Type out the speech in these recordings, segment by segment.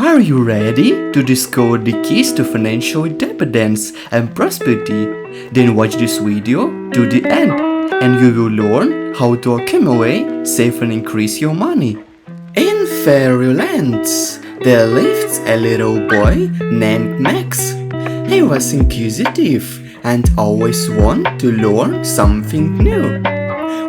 Are you ready to discover the keys to financial independence and prosperity? Then watch this video to the end and you will learn how to accumulate, save and increase your money. In fairyland, there lived a little boy named Max. He was inquisitive and always wanted to learn something new.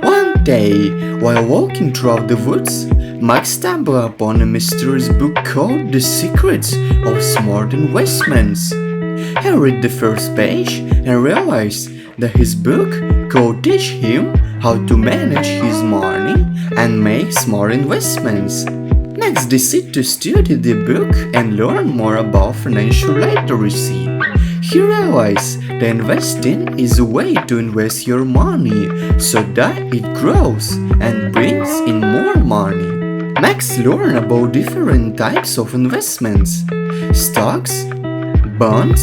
One day, while walking through the woods, Max stumbled upon a mysterious book called The Secrets of Smart Investments. He read the first page and realized that his book could teach him how to manage his money and make smart investments. Max decided to study the book and learn more about financial literacy. He realized that investing is a way to invest your money so that it grows and brings in more money. Max learned about different types of investments: stocks, bonds,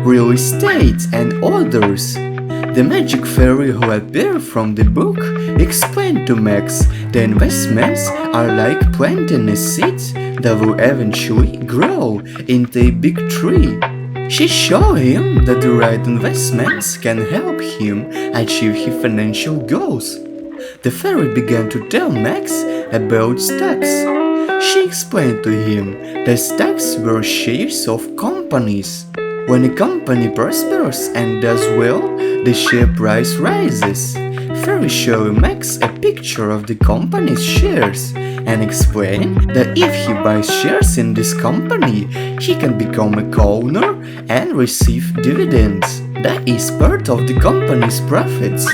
real estate, and others. The magic fairy who appeared from the book explained to Max that investments are like planting a seed that will eventually grow into a big tree. She showed him that the right investments can help him achieve his financial goals. The fairy began to tell Max about stocks. She explained to him that stocks were shares of companies. When a company prospers and does well, the share price rises. Fairy showed Max a picture of the company's shares and explained that if he buys shares in this company, he can become a co-owner and receive dividends. That is part of the company's profits.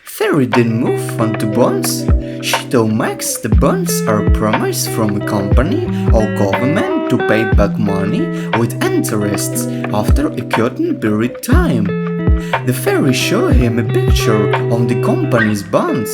Fairy then moved on to bonds. She told Max the bonds are a promise from a company or government to pay back money with interest after a certain period of time. The fairy showed him a picture of the company's bonds.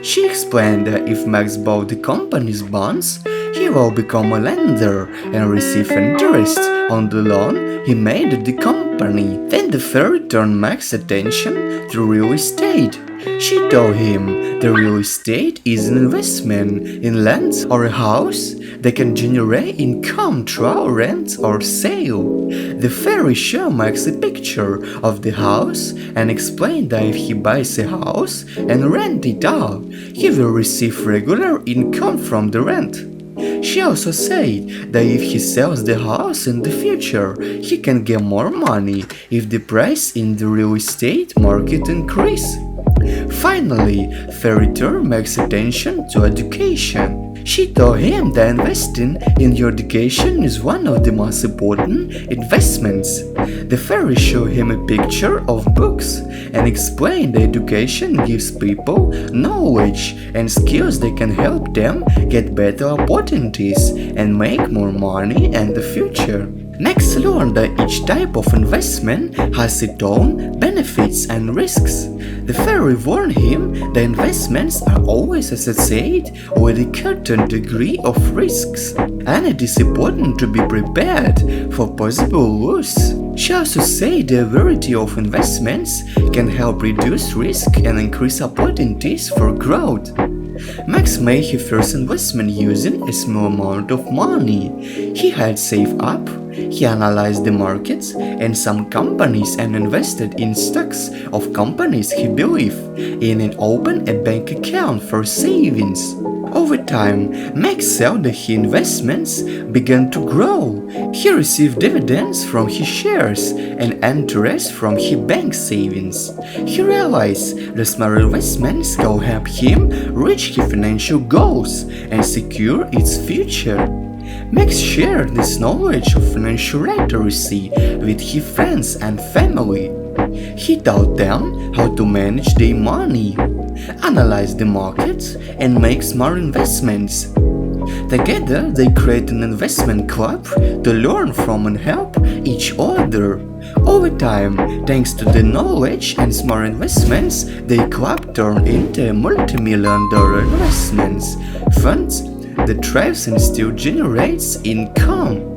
She explained that if Max bought the company's bonds, he will become a lender and receive interest on the loan he made to the company. Then the fairy turned Max's attention to real estate. She told him that real estate is an investment in land or a house that can generate income through rent or sale. The fairy showed Max a picture of the house and explained that if he buys a house and rents it out, he will receive regular income from the rent. She also said that if he sells the house in the future, he can get more money if the price in the real estate market increases. Finally, Fairy turned Max's attention to education. She told him that investing in your education is one of the most important investments. The fairy showed him a picture of books and explained that education gives people knowledge and skills that can help them get better opportunities and make more money in the future. Max learned that each type of investment has its own benefits and risks. The fairy warned him that investments are always associated with a certain degree of risks, and it is important to be prepared for possible loss. She also said the variety of investments can help reduce risk and increase opportunities for growth. Max made his first investment using a small amount of money he had saved up. He analyzed the markets and some companies and invested in stocks of companies he believed in and opened a bank account for savings. Over time, Max saw that his investments began to grow. He received dividends from his shares and interest from his bank savings. He realized that smart investments could help him reach his financial goals and secure its future. Max shared this knowledge of financial literacy with his friends and family. He taught them how to manage their money, analyze the markets, and make smart investments. Together, they created an investment club to learn from and help each other. Over time, thanks to the knowledge and smart investments, the club turned into a multi-million-dollar investments fund that thrives and still generates income.